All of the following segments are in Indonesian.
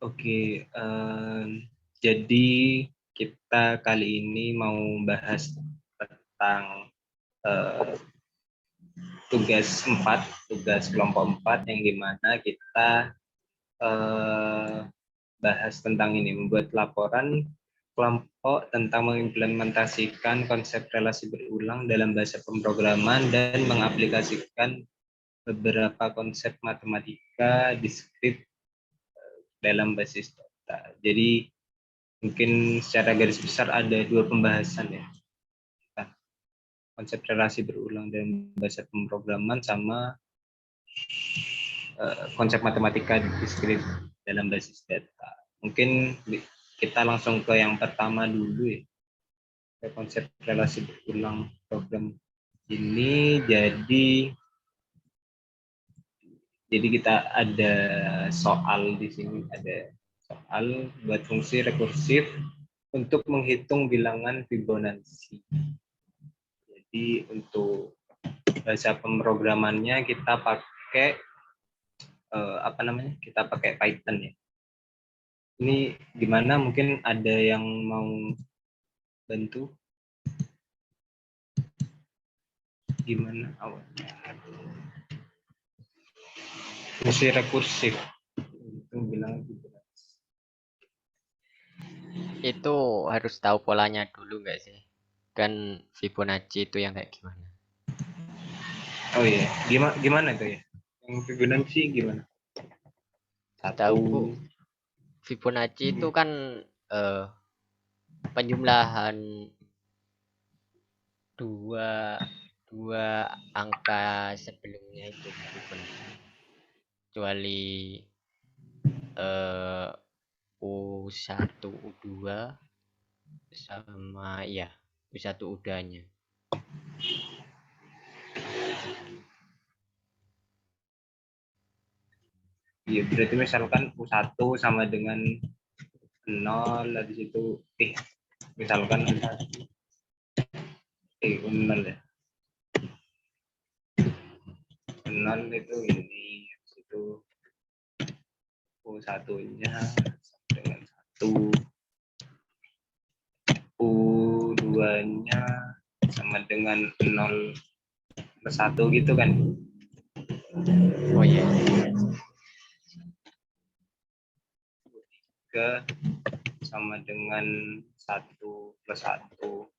Oke, jadi kita kali ini mau bahas tentang tugas kelompok 4 yang dimana kita bahas tentang ini, membuat laporan kelompok tentang mengimplementasikan konsep relasi berulang dalam bahasa pemrograman dan mengaplikasikan beberapa konsep matematika diskrit dalam basis data. Jadi mungkin secara garis besar ada dua pembahasan ya. Konsep relasi berulang dalam bahasa pemrograman sama konsep matematika diskrit dalam basis data. Mungkin kita langsung ke yang pertama dulu ya. Konsep relasi berulang program ini jadi kita ada soal di sini, ada soal buat fungsi rekursif untuk menghitung bilangan Fibonacci. Jadi untuk bahasa pemrogramannya kita pakai kita pakai Python ya. Ini gimana? Mungkin ada yang mau bantu? Gimana awalnya? Fungsi rekursif itu bilang Itu harus tahu polanya dulu nggak sih? Kan Fibonacci itu yang kayak gimana? oh iya, gimana tuh ya? Yang Fibonacci gimana? Setahuku Satu. Fibonacci itu kan eh, penjumlahan dua dua angka sebelumnya itu Fibonacci. Kecuali eh, U1, U2 sama ya U1 udahnya. Iya, berarti misalkan U1 sama dengan 0, habis itu misalkan U0 ya. 0 itu ini, habis itu U1-nya dengan 1, U2-nya sama dengan 0 plus 1 gitu kan. Oh iya. Ke sama dengan 1 plus 1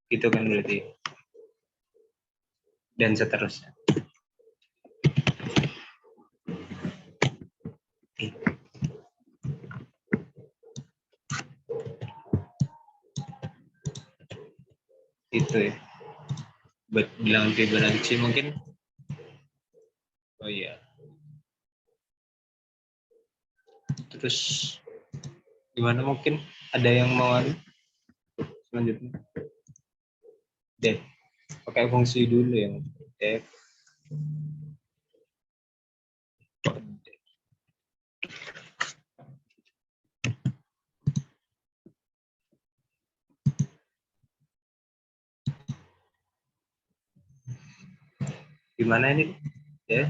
gitu kan berarti, dan seterusnya. Itu ya, buat bilang Fibonacci mungkin. Oh iya, terus gimana, mungkin ada yang mau selanjutnya deh, pakai fungsi dulu yang def gimana ini ya,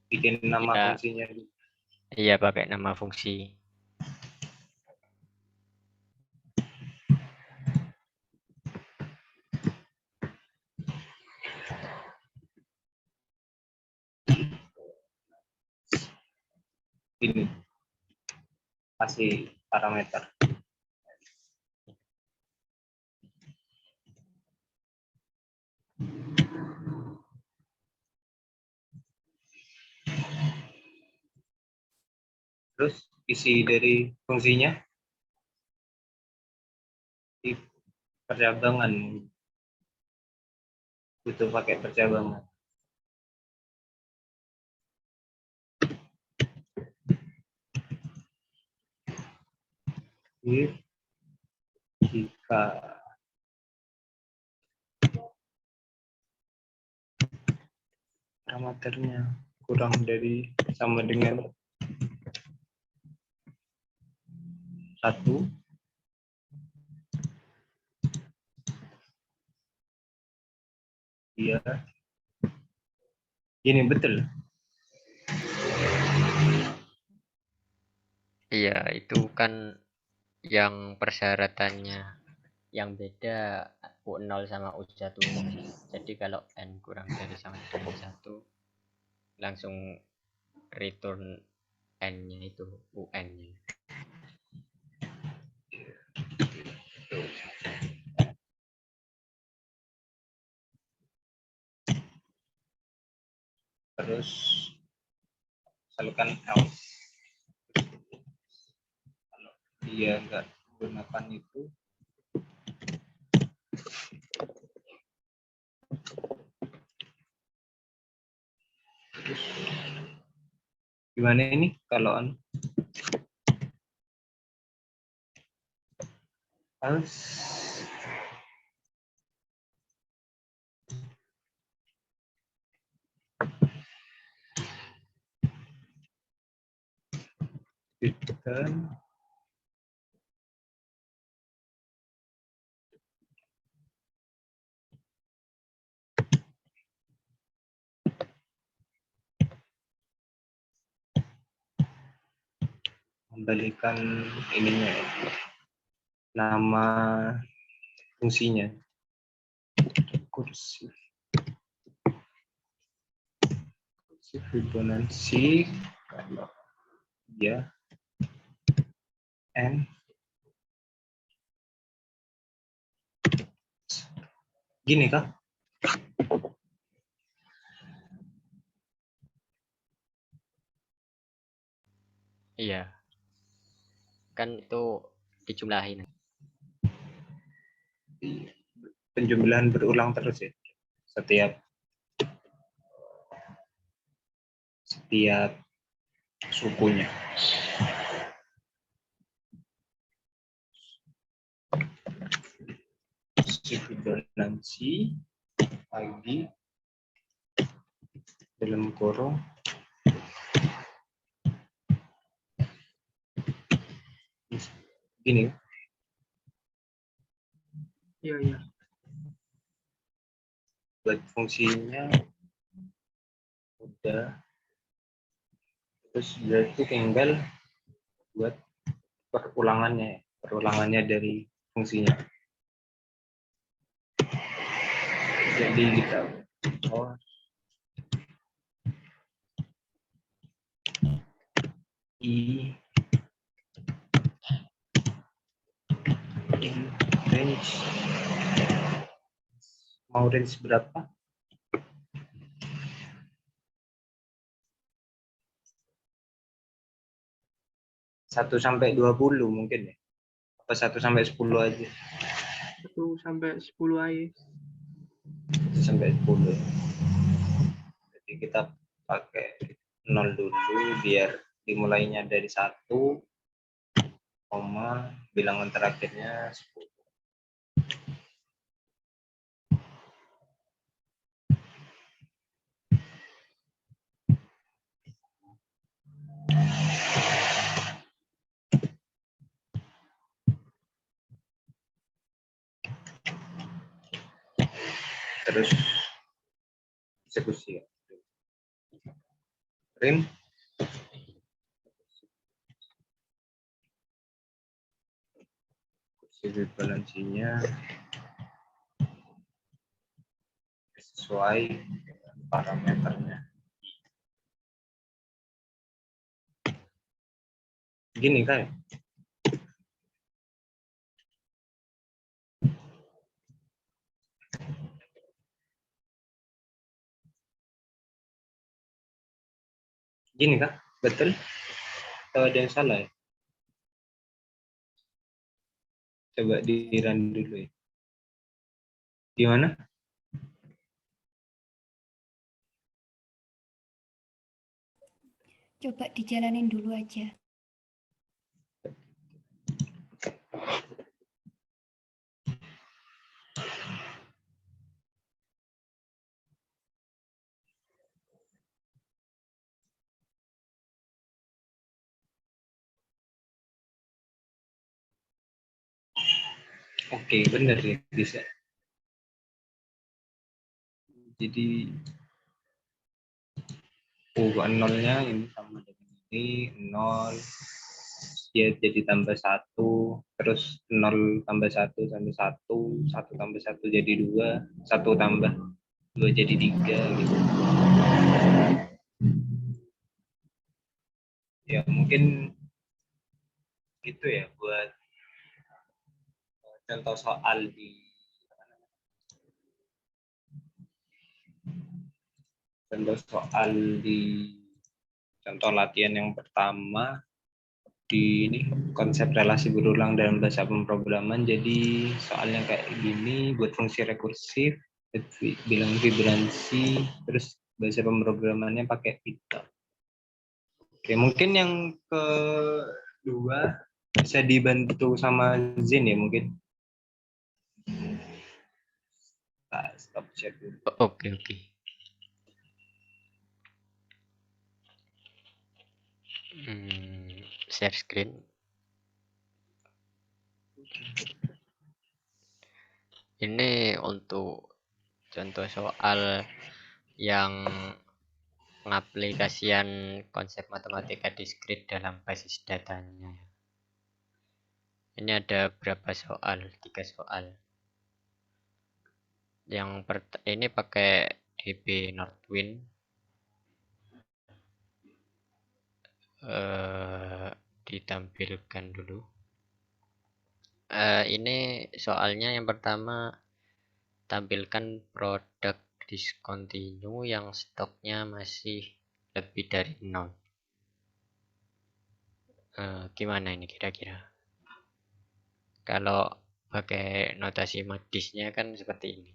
bikin nama Ya, fungsinya. iya pakai nama fungsi. Ini kasih parameter. Terus isi dari fungsinya di percabangan, butuh pakai percabangan. If jika parameternya kurang dari sama dengan 1, dia Gini betul. Iya, itu kan yang persyaratannya yang beda U0 sama U1-nya sih. Jadi kalau N kurang dari sama dengan 1, langsung return N-nya itu UN-nya. Terus misalkan else. Kalau dia nggak gunakan itu, terus gimana ini kalau else return kembalikan ininya ya, nama fungsinya kursif Fibonacci kalau dia n gini kah? Iya, kan itu dijumlahin. Penjumlahan berulang terus ya setiap sukunya. Fibonacci lagi dalam kurung gini. Iya. Buat fungsinya udah, terus berarti tinggal buat perulangannya dari fungsinya. Jadi kita I in range, mau range berapa? 1 sampai 20 mungkin ya, apa 1 sampai 10 aja? 1 sampai 10 aja. 1 sampai 10. Jadi kita pakai 0 dulu biar dimulainya dari 1, bilangan terakhirnya 10. Terus eksekusi ya. Rim Fibonacci-nya sesuai dengan parameternya. Gini kan? Gini kah? Betul? Atau ada yang salah ya? Coba di-run dulu ya. Gimana? Coba dijalanin dulu aja. Oke, benar ya, bisa. Jadi kok nolnya ini sama dengan ini, nol, dia jadi tambah satu, terus nol tambah satu tambah satu, satu tambah satu jadi dua, satu tambah dua jadi tiga gitu. Ya mungkin gitu ya buat contoh soal di contoh soal di contoh latihan yang pertama di ini konsep relasi berulang dalam bahasa pemrograman. Jadi soalnya kayak gini buat fungsi rekursif, bilang vibransi, terus bahasa pemrogramannya pakai Python. Oke, mungkin yang kedua bisa dibantu sama Zin ya mungkin. Nah, stop share dulu. Oke. Share screen. Ini untuk contoh soal yang pengaplikasian konsep matematika diskrit dalam basis datanya. Ini ada berapa soal? 3 soal. Yang ini pakai DB Northwind. Ditampilkan dulu. Ini soalnya yang pertama, tampilkan produk discontinue yang stoknya masih lebih dari 0. Gimana ini kira-kira? Kalau pakai notasi MADIS-nya kan seperti ini.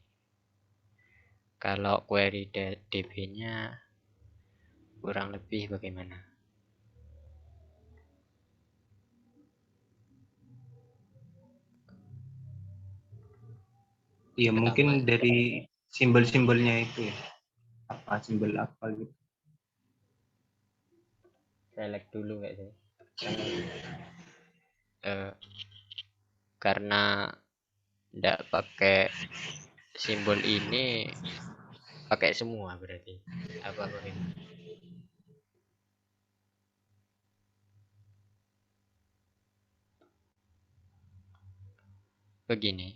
Kalau query DB-nya kurang lebih bagaimana? Iya mungkin dari simbol-simbolnya itu ya. Apa simbol apa gitu. Select dulu nggak sih? Karena nggak pakai simbol ini, pakai semua berarti. Apa bagaimana? Begini.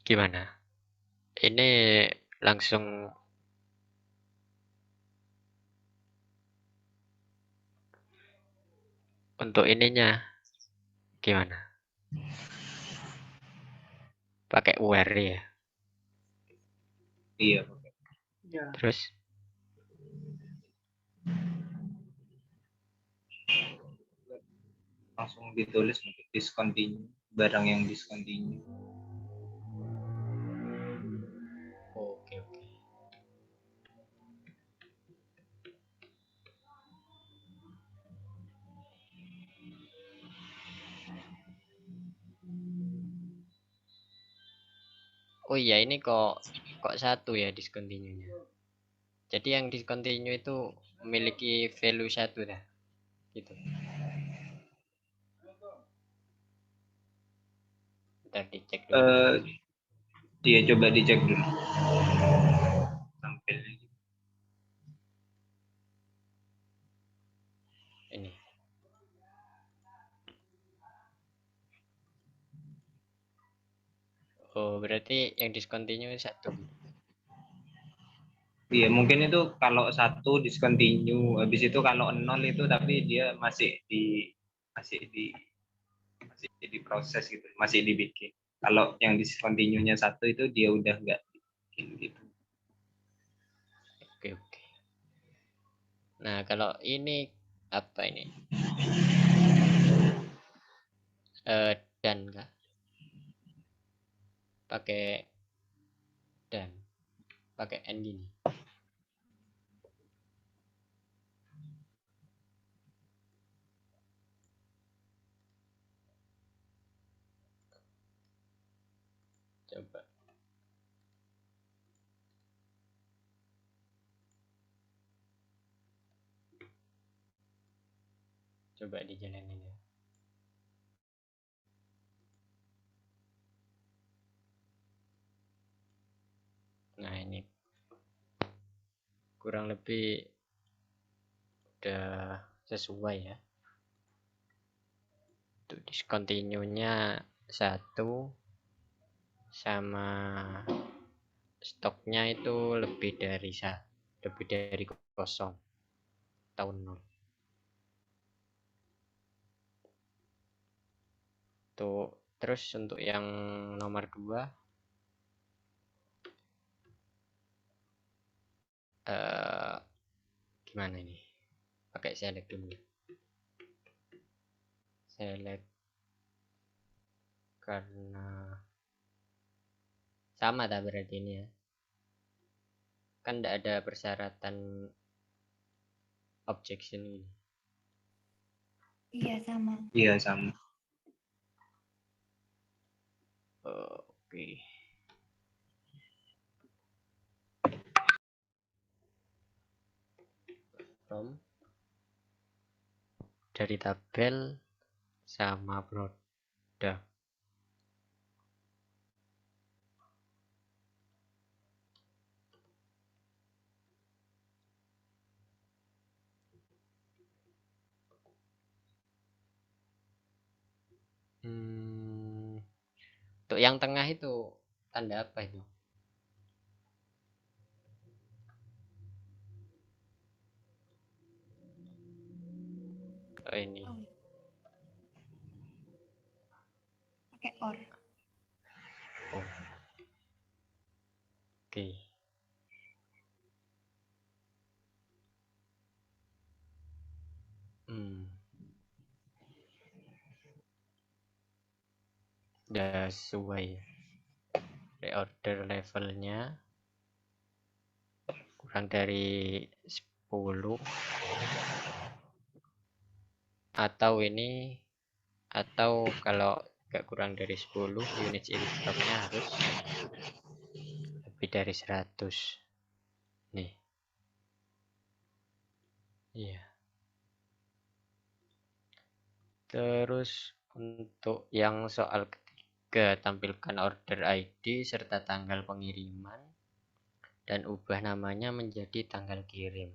Gimana? Ini langsung untuk ininya gimana? Pakai where ya. Iya. Terus Langsung ditulis untuk discontinue, barang yang discontinue. oke. Oh iya, ini kok satu ya discontinue-nya. Jadi yang discontinue itu memiliki value satu dah. Gitu. Ntar dicek dulu. Dia coba dicek dulu. Tampil. Ini. Oh, berarti yang discontinue satu. Iya, mungkin itu kalau satu discontinue, habis itu kalau nol itu tapi dia masih di proses gitu, masih dibikin. Kalau yang discontinue-nya satu itu dia udah nggak bikin gitu. Oke. Nah, kalau ini apa ini? Dan kah? Pakai dan pakai n gini. Coba. Coba dijalanin ya. Nah, ini kurang lebih udah sesuai ya. Tuh discontinue-nya 1 sama stoknya itu lebih dari 0 tahun 0. Tuh, terus untuk yang nomor 2 gimana ini? Pakai select dulu. Select karena sama tak berarti ini ya. Kan tidak ada persyaratan objection ini. Iya, sama. Iya, sama. Oke. From dari tabel sama produk. Untuk yang tengah itu tanda apa itu? Oh, ini. Oh, pakai or. Oh. Oke. Udah sesuai. Reorder levelnya kurang dari 10 atau ini, atau kalau gak kurang dari 10 unit in stocknya harus lebih dari 100 nih. Iya. Terus untuk yang soal ketiga, tampilkan order ID serta tanggal pengiriman dan ubah namanya menjadi tanggal kirim.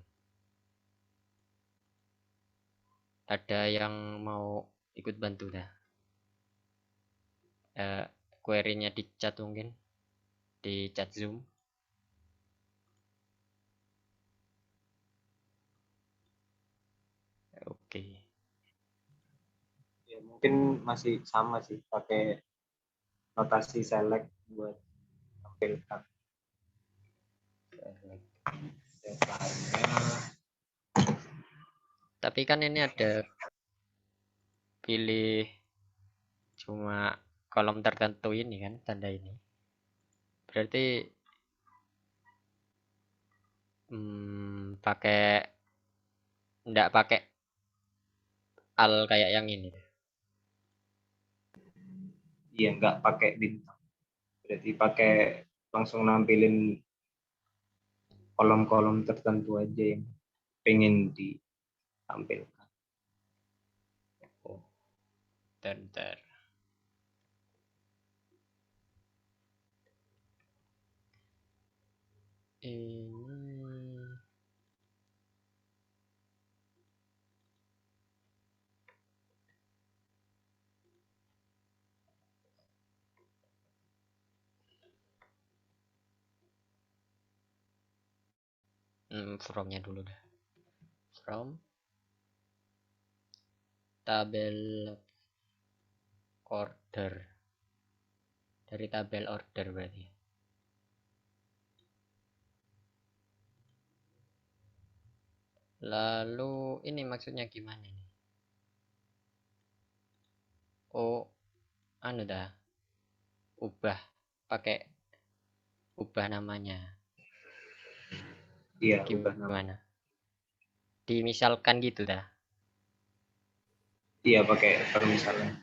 Ada yang mau ikut bantu dah? Query-nya di chat mungkin, di chat Zoom. Oke. Ya, mungkin masih sama sih, pakai notasi select buat tampilkan. Tapi kan ini ada pilih cuma kolom tertentu ini kan, tanda ini. Berarti enggak pakai al kayak yang ini. Iya, nggak pakai bintang. Berarti pakai langsung nampilin kolom-kolom tertentu aja yang pengen ditampilkan. Oh, bentar. Ini from-nya dulu dah. From tabel order. Dari tabel order berarti. Lalu ini maksudnya gimana nih? Oh, anu dah. Ubah namanya. Iya, ubah nama. Gimana? Dimisalkan gitu dah. Iya, pakai permisalan.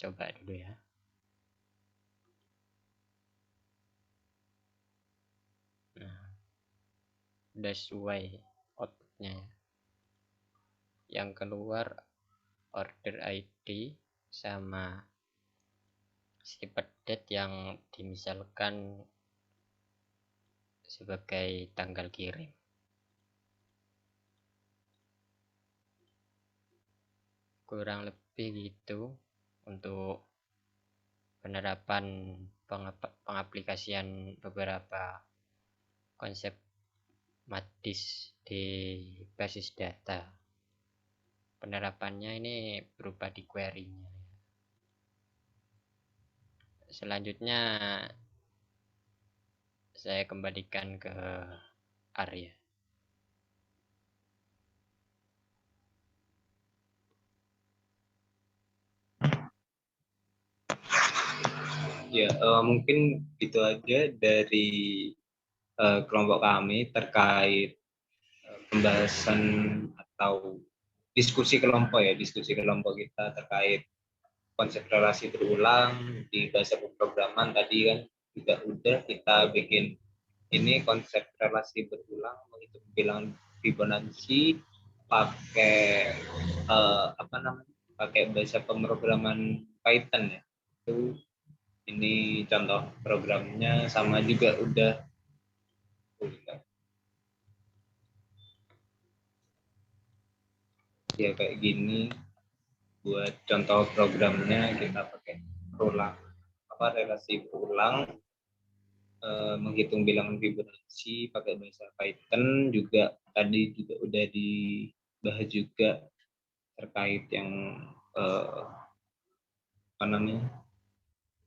coba dulu ya. Nah, udah sesuai outputnya ya. Yang keluar order ID sama snippet date yang dimisalkan sebagai tanggal kirim. Kurang lebih gitu untuk penerapan pengaplikasian beberapa konsep MATDIS di basis data. Penerapannya ini berupa di query-nya. Selanjutnya saya kembalikan ke Arya. Ya, mungkin itu aja dari kelompok kami terkait pembahasan atau diskusi kelompok kita terkait konsep relasi berulang di bahasa pemrograman. Tadi kan juga udah kita bikin ini konsep relasi berulang menghitung bilangan Fibonacci pakai pakai bahasa pemrograman Python ya. Itu ini contoh programnya, sama juga udah ya kayak gini. Buat contoh programnya kita pakai relasi berulang, menghitung bilangan Fibonacci pakai bahasa Python. Juga tadi juga udah dibahas juga terkait yang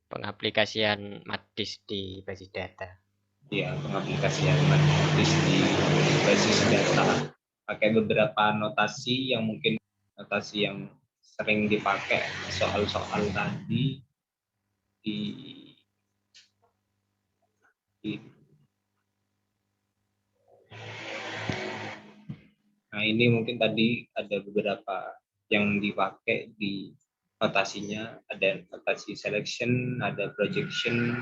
Pengaplikasian MATDIS di basis data. Ya, pengaplikasian MATDIS di basis data pakai beberapa notasi yang mungkin sering dipakai soal-soal tadi di Nah, ini mungkin tadi ada beberapa yang dipakai di notasinya. Ada notasi selection, ada projection,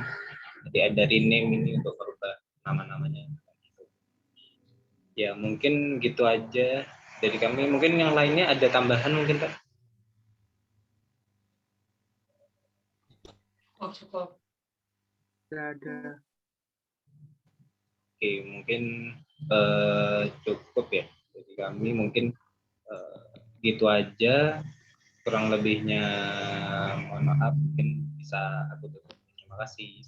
jadi ada rename ini untuk merubah nama-namanya. Ya, mungkin gitu aja dari kami. Mungkin yang lainnya ada tambahan mungkin, Pak? Oh, cukup. Tidak ada. Oke, mungkin cukup ya. Jadi kami mungkin gitu aja. Kurang lebihnya mohon maaf, mungkin bisa aku tutup. Terima kasih.